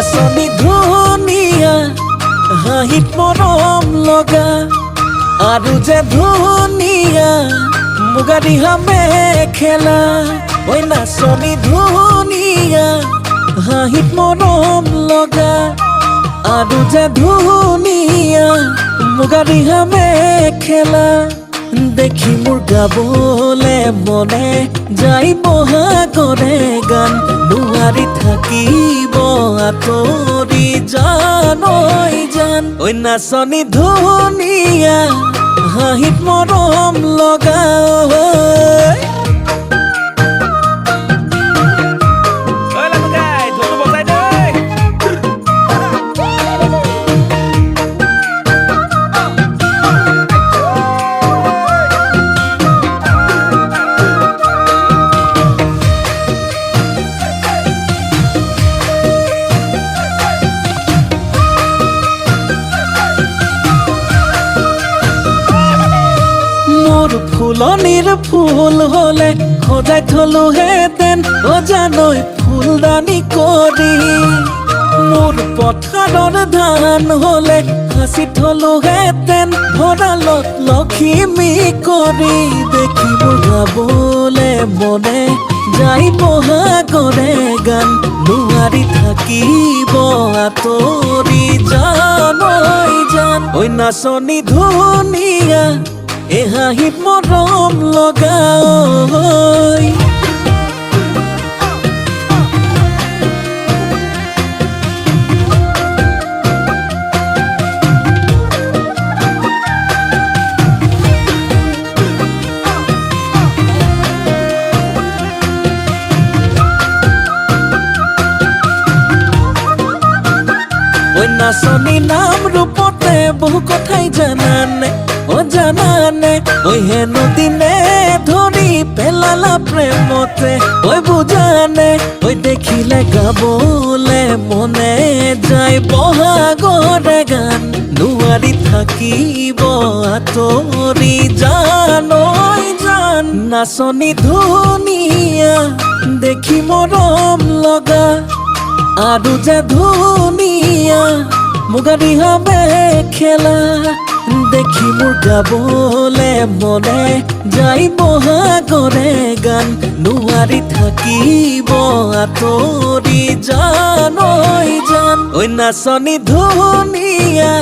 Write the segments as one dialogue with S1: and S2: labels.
S1: নাচনী ধুনীয়া হাঁহিত মৰম লগা আৰু যে ধুনীয়া মুগা ৰিহা মেখেলা ঐ নাচনী ধুনীয়া হাঁহিত মৰম লগা আৰু যে ধুনীয়া মুগা ৰিহা মেখেলা দেখি মোৰ গাবলে মনে যাই বহাগৰে গান নোৱাৰি থাকিব আঁতৰি জান ঐ জান ঐ নাচনী ধুনীয়া হাঁহিত মৰম লগা ফুলনিৰ ফুল হলে সজাই থলো হেতেন অজানৈ ফুলদানি কৰি মোৰ পথাৰৰ ধান হলে সাঁচি থলো হেতেন ভঁৰালত লখিমী কৰি দেখি মোৰ গাবলে মনে যাই বহাগৰে গান নোৱাৰি থাকিব আঁতৰি জান ঐ জান ঐ নাচনী ধুনীয়া এ হাঁহিত মৰম লগা ঐ নাচনী নাম ৰূপতে বহু কথাই জানানে জানানে ঐ হেনো দিনে ধৰি পেলালা প্ৰেমতে ঐ বুজানে ঐ দেখিলে গাবলে মনে যায় বহাগৰে গান নোৱাৰি থাকিব আঁতৰি জান ঐ জান নাচনী ধুনীয়া দেখি মৰম লগা আৰু যে ধুনীয়া মুগা ৰিহা মেখেলা দেখি মোৰ গাবলে মনে যাই বহাগৰে গান নোৱাৰি থাকিব আঁতৰি জান ঐ জান ঐ নাচনী ধুনীয়া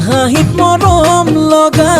S1: হাঁহিত মৰম লগা